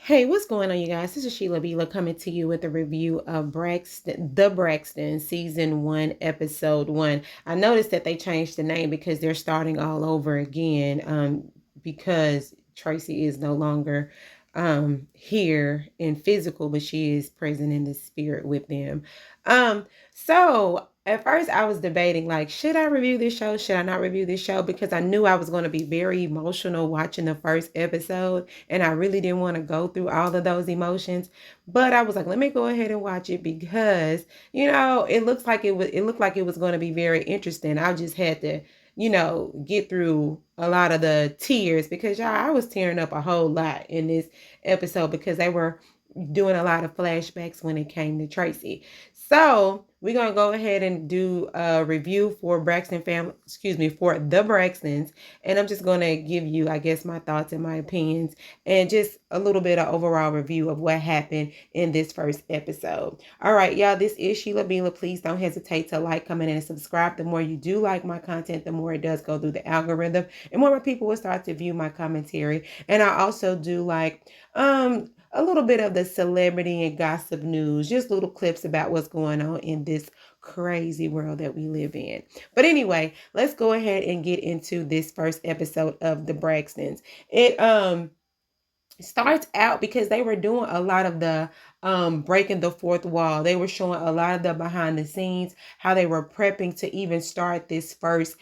Hey, what's going on, you guys? This is Sheila Bila coming to you with a review of The Braxton Season 1, Episode 1. I noticed that they changed the name because they're starting all over again because Tracy is no longer here in physical, but she is present in the spirit with them. So at first I was debating, like, should I review this show? Should I not review this show? Because I knew I was going to be very emotional watching the first episode, and I really didn't want to go through all of those emotions. But I was like, let me go ahead and watch it because, it looked like it was going to be very interesting. I just had to, get through a lot of the tears because y'all, I was tearing up a whole lot in this episode because they were doing a lot of flashbacks when it came to Tracy. So we're gonna go ahead and do a review for for the Braxtons, and I'm just gonna give you, I guess, my thoughts and my opinions, and just a little bit of overall review of what happened in this first episode. All right, y'all, this is Sheila Bila. Please don't hesitate to like, comment, and subscribe. The more you do like my content, the more it does go through the algorithm, and more people will start to view my commentary. And I also do like a little bit of the celebrity and gossip news, just little clips about what's going on in this crazy world that we live in. But anyway, let's go ahead and get into this first episode of the Braxtons. It starts out because they were doing a lot of the breaking the fourth wall. They were showing a lot of the behind the scenes, how they were prepping to even start this first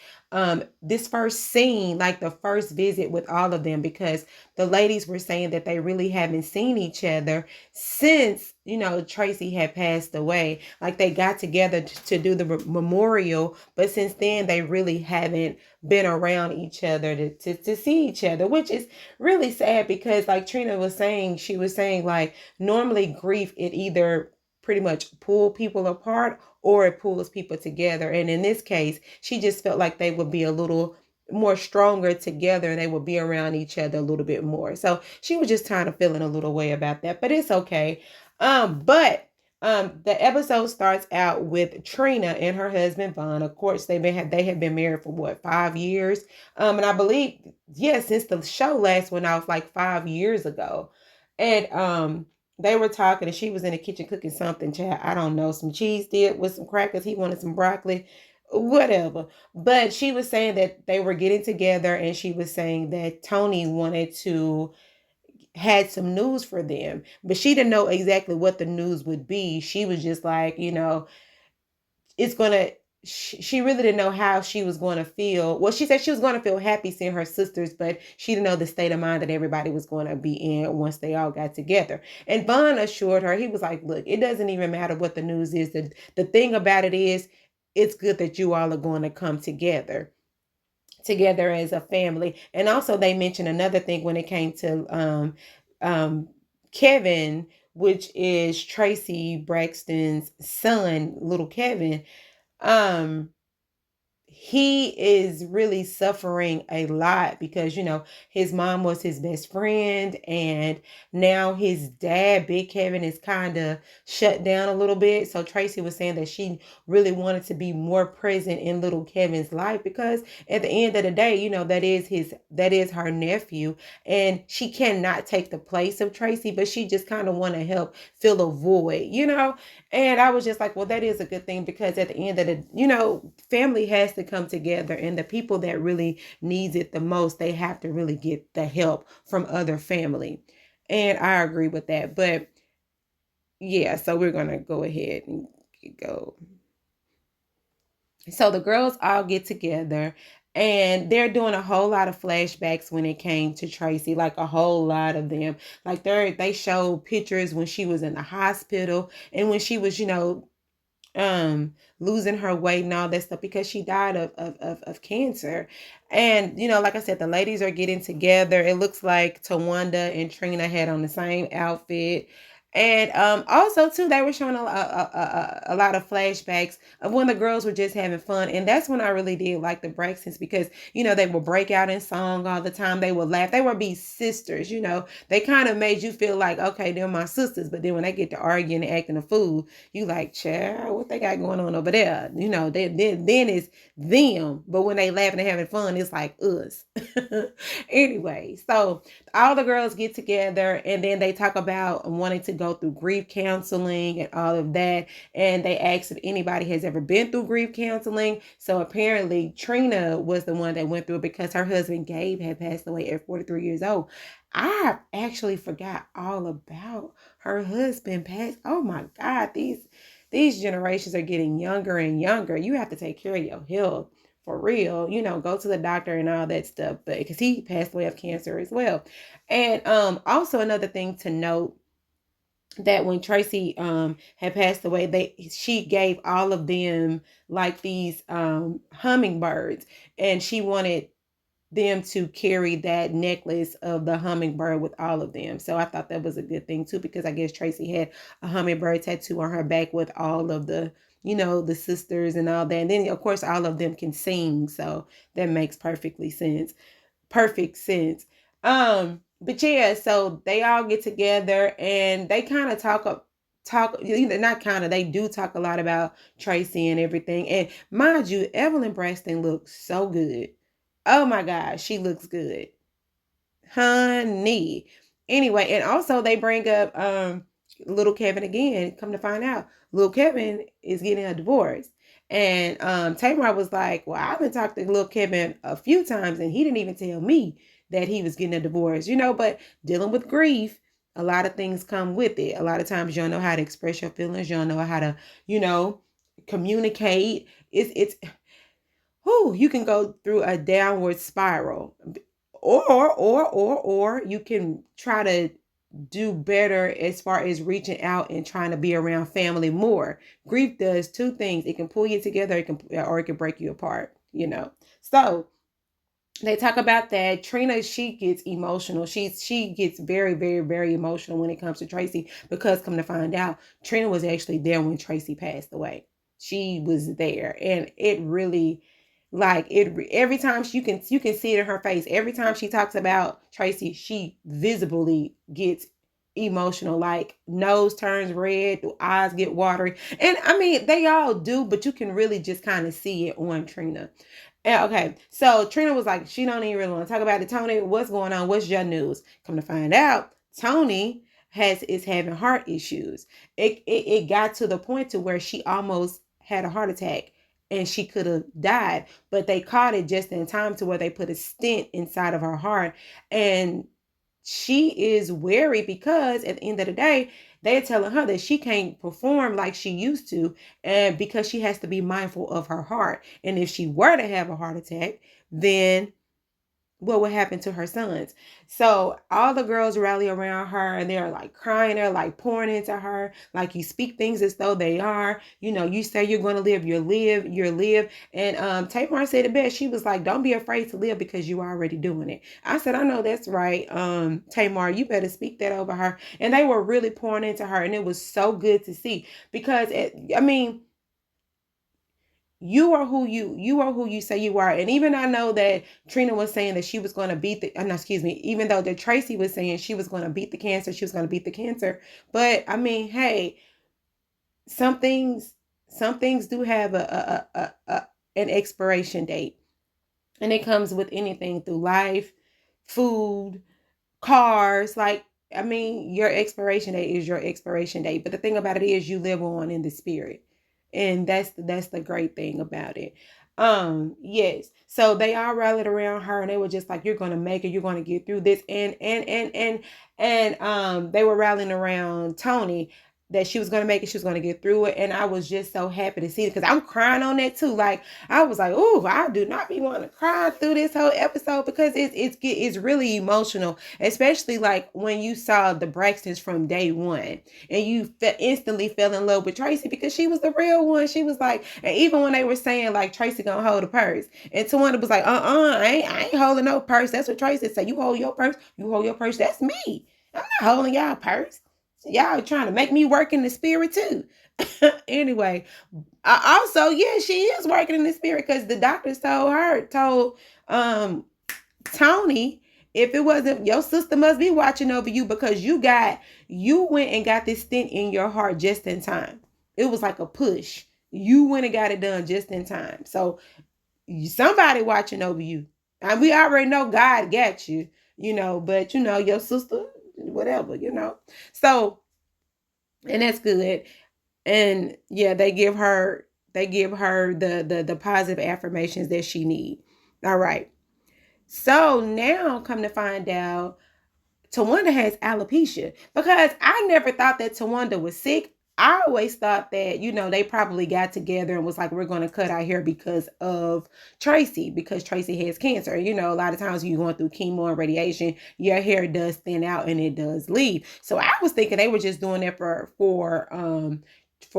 scene, like the first visit with all of them, because the ladies were saying that they really haven't seen each other since, Tracy had passed away. Like they got together to do the memorial, but since then they really haven't been around each other to see each other, which is really sad because, like Trina was saying, she was saying, like, normally grief, it either pretty much pull people apart or it pulls people together. And in this case, she just felt like they would be a little more stronger together and they would be around each other a little bit more. So she was just kind of feeling a little way about that, but it's okay. The episode starts out with Trina and her husband Vaughn. Of course, they have been married for what, 5 years? And I believe, yeah, since the show last went off like 5 years ago. And they were talking, and she was in the kitchen cooking something, child, I don't know, some cheese dip with some crackers. He wanted some broccoli, whatever. But she was saying that they were getting together, and she was saying that Toni wanted to had some news for them, but she didn't know exactly what the news would be. She was just like, it's gonna she really didn't know how she was going to feel. Well, she said she was going to feel happy seeing her sisters, but she didn't know the state of mind that everybody was going to be in once they all got together. And Vaughn assured her, he was like, look, it doesn't even matter what the news is. The thing about it is, it's good that you all are going to come together as a family. And also they mentioned another thing when it came to um, Kevin, which is Tracy Braxton's son, little Kevin. um he is really suffering a lot because, his mom was his best friend, and now his dad, Big Kevin, is kind of shut down a little bit. So Tracy was saying that she really wanted to be more present in little Kevin's life because at the end of the day, that is her nephew, and she cannot take the place of Tracy, but she just kind of want to help fill a void. And I was just like, well, that is a good thing because at the end of the, family has to come together, and the people that really needs it the most, they have to really get the help from other family. And I agree with that. But yeah, so we're going to go ahead and go. So the girls all get together, and they're doing a whole lot of flashbacks when it came to Tracy, like a whole lot of them. Like they show pictures when she was in the hospital and when she was, losing her weight and all that stuff because she died of cancer. And like I said, the ladies are getting together. It looks like Tawanda and Trina had on the same outfit. And also too, they were showing a lot of flashbacks of when the girls were just having fun, and that's when I really did like the Braxtons, because they would break out in song all the time. They would laugh. They would be sisters. They kind of made you feel like, okay, they're my sisters. But then when they get to arguing and acting a fool, you like, child, what they got going on over there? Then it's them. But when they laughing and having fun, it's like us. Anyway, so all the girls get together, and then they talk about wanting to go through grief counseling and all of that. And they asked if anybody has ever been through grief counseling. So apparently Trina was the one that went through it, because her husband Gabe had passed away at 43 years old. I actually forgot all about her husband passed. Oh my God, these generations are getting younger and younger. You have to take care of your health. For real, go to the doctor and all that stuff. But because he passed away of cancer as well. And also another thing to note, that when Tracy had passed away, she gave all of them like these hummingbirds, and she wanted them to carry that necklace of the hummingbird with all of them. So I thought that was a good thing too, because I guess Tracy had a hummingbird tattoo on her back with all of the sisters and all that. And then of course all of them can sing, so that makes perfect sense. But yeah, so they all get together and they kind of not kind of, they do talk a lot about Tracy and everything. And mind you, Evelyn Braxton looks so good. Oh my God, she looks good, honey. Anyway, and also they bring up little Kevin again. Come to find out, little Kevin is getting a divorce. And Tamar was like, well, I've been talking to little Kevin a few times and he didn't even tell me that he was getting a divorce, but dealing with grief, a lot of things come with it. A lot of times you don't know how to express your feelings. You don't know how to, communicate. You can go through a downward spiral, or you can try to do better as far as reaching out and trying to be around family more. Grief does two things: it can pull you together, it can break you apart. So they talk about that. Trina, she gets emotional. She gets very, very, very emotional when it comes to Tracy, because come to find out, Trina was actually there when Tracy passed away. She was there, and it really, like, every time you can see it in her face. Every time she talks about Tracy, she visibly gets emotional, like nose turns red, eyes get watery. And I mean, they all do, but you can really just kind of see it on Trina. Okay, so Trina was like, she don't even really want to talk about it. Toni, what's going on? What's your news? Come to find out, Toni is having heart issues. It got to the point to where she almost had a heart attack and she could have died, but they caught it just in time to where they put a stent inside of her heart. And she is wary, because at the end of the day, they're telling her that she can't perform like she used to, and because she has to be mindful of her heart. And if she were to have a heart attack, then what would happen to her sons? So all the girls rally around her and they're like crying, they're like pouring into her, like, you speak things as though they are. You say you're going to live, you live. And Tamar said it best. She was like, don't be afraid to live, because you are already doing it. I said, I know that's right. Tamar, you better speak that over her. And they were really pouring into her, and it was so good to see, because you are who you say you are. And even I know that Trina was saying that she was going to beat even though that Tracy was saying she was going to beat the cancer, but I mean, hey, some things do have an expiration date, and it comes with anything through life, food, cars. Like, I mean, your expiration date is your expiration date, but the thing about it is you live on in the spirit. And that's the great thing about it. Yes. So they all rallied around her and they were just like, you're gonna make it, you're gonna get through this. And they were rallying around Toni, that she was going to make it, she was going to get through it. And I was just so happy to see it, because I'm crying on that too. Like, I was like, oh, I do not be wanting to cry through this whole episode, because it's really emotional, especially like when you saw the Braxtons from day one and you instantly fell in love with Tracy, because she was the real one. She was like, and even when they were saying like Tracy gonna hold a purse, and Tawanda was like, I ain't holding no purse. That's what Tracy said. You hold your purse, that's me. I'm not holding y'all purse. Y'all trying to make me work in the spirit too. Anyway, also, yeah, she is working in the spirit because the doctors told um Toni, if it wasn't, your sister must be watching over you because you went and got this stent in your heart just in time. It was like a push. You went and got it done just in time. So somebody watching over you. And we already know God got you, but your sister, whatever, So, and that's good. And yeah, they give her the positive affirmations that she need. All right. So now come to find out Tawanda has alopecia because I never thought that Tawanda was sick. I always thought that, they probably got together and was like, we're going to cut our hair because of Tracy, because Tracy has cancer. A lot of times you're going through chemo and radiation, your hair does thin out and it does leave. So I was thinking they were just doing that for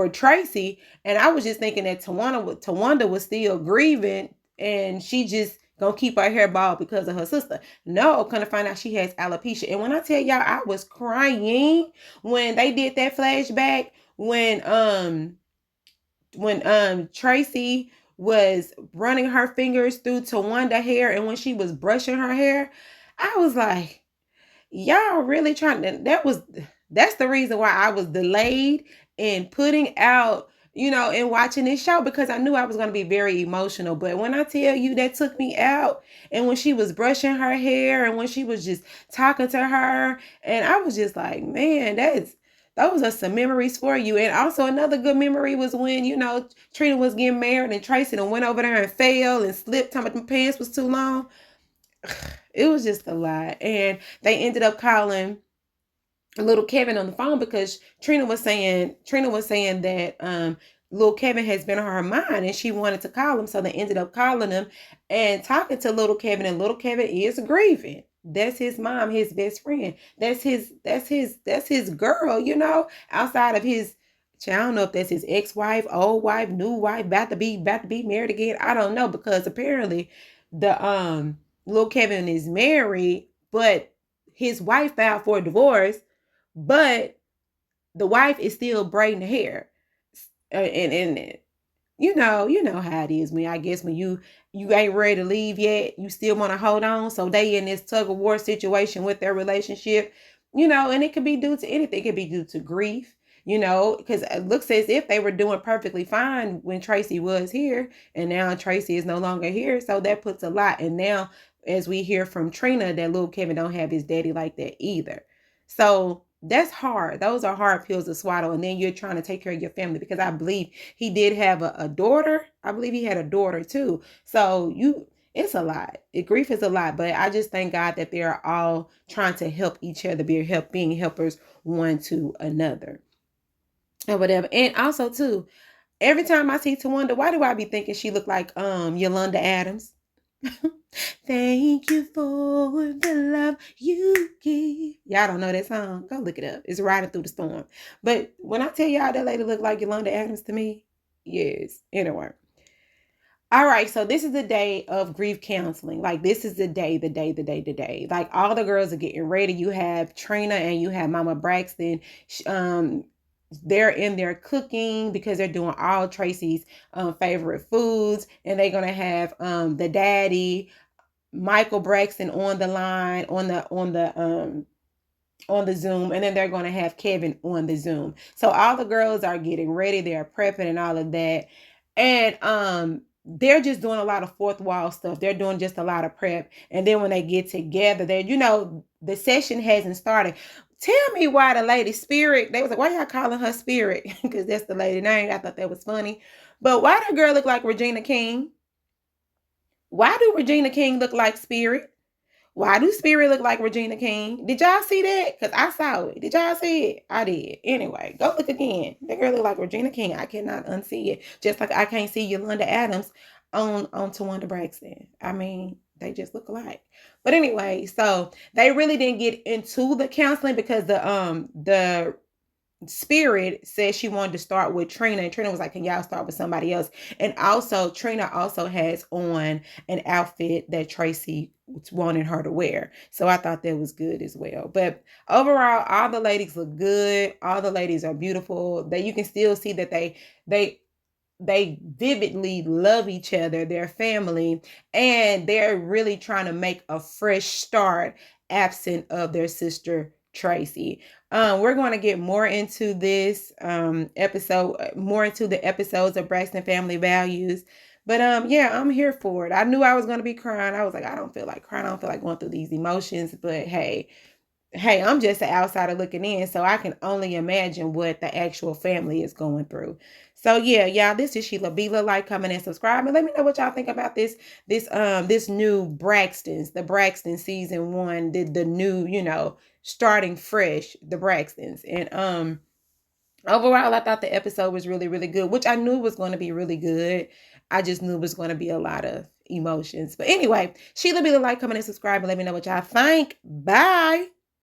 Tracy. And I was just thinking that Tawanda was still grieving and she just gonna keep her hair bald because of her sister. No, gonna find out she has alopecia. And when I tell y'all, I was crying when they did that flashback when Tracy was running her fingers through Tawanda hair and when she was brushing her hair, I was like, y'all really trying to, that's the reason why I was delayed in putting out, and watching this show because I knew I was going to be very emotional. But when I tell you that took me out, and when she was brushing her hair and when she was just talking to her, and I was just like, man, those are some memories for you. And also another good memory was when, Trina was getting married and Tracy went over there and fell and slipped, talking about the pants was too long. It was just a lot. And they ended up calling little Kevin on the phone because Trina was saying that little Kevin has been on her mind and she wanted to call him. So they ended up calling him and talking to little Kevin, and little Kevin is grieving. That's his mom, his best friend. That's his girl, outside of his, I don't know if that's his ex-wife, old wife, new wife, about to be married again. I don't know, because apparently the little Kevin is married, but his wife filed for a divorce, but the wife is still braiding the hair. And you know how it is when, I guess, when you ain't ready to leave yet, you still want to hold on. So they in this tug of war situation with their relationship, and it could be due to anything. It could be due to grief, because it looks as if they were doing perfectly fine when Tracy was here, and now Tracy is no longer here. So that puts a lot. And now, as we hear from Trina, that little Kevin don't have his daddy like that either. So that's hard. Those are hard pills to swallow. And then you're trying to take care of your family, because I believe he did have a daughter. I believe he had a daughter too. So it's a lot. Grief is a lot, but I just thank God that they're all trying to help each other, being helpers one to another, or whatever. And also too, every time I see Tawanda, why do I be thinking she looked like Yolanda Adams? Thank you for the love you give. Y'all don't know that song? Go look it up. It's Riding Through the Storm. But when I tell y'all that lady looked like Yolanda Adams to me, yes. Anyway. All right, so this is the day of grief counseling. Like, this is the day. Like, all the girls are getting ready. You have Trina and you have Mama Braxton. They're in there cooking because they're doing all Tracy's favorite foods, and they're gonna have the daddy, Michael Braxton, on the line on the Zoom, and then they're going to have Kevin on the Zoom. So all the girls are getting ready, they're prepping and all of that. And they're just doing a lot of fourth wall stuff. They're doing just a lot of prep. And then when they get together, the session hasn't started. Tell me why the lady Spirit, they was like, why y'all calling her Spirit? Because that's the lady name. I thought that was funny. But why that girl look like Regina King? Why do Regina King look like Spirit? Why do Spirit look like Regina King? Did y'all see that? Because I saw it. Did y'all see it? I did. Anyway, go look again. That girl look like Regina King. I cannot unsee it. Just like I can't see Yolanda Adams on Tawanda Braxton. I mean, they just look alike. But anyway, so they really didn't get into the counseling because the Spirit said she wanted to start with Trina, and Trina was like, "Can y'all start with somebody else?" And also, Trina also has on an outfit that Tracy wanted her to wear, so I thought that was good as well. But overall, all the ladies look good. All the ladies are beautiful. That you can still see that they they vividly love each other, their family, and they're really trying to make a fresh start absent of their sister Tracy. We're going to get more into this episode, more into the episodes of Braxton Family Values. But yeah, I'm here for it. I knew I was going to be crying. I was like, I don't feel like crying. I don't feel like going through these emotions. But hey, I'm just an outsider looking in, so I can only imagine what the actual family is going through. So yeah, y'all, this is Sheila. Be like, comment, and subscribe, and let me know what y'all think about this new Braxtons, the Braxton season 1, the new, starting fresh, the Braxtons. And overall, I thought the episode was really, really good, which I knew was going to be really good. I just knew it was going to be a lot of emotions. But anyway, Sheila, be like, comment, and subscribe, and let me know what y'all think. Bye.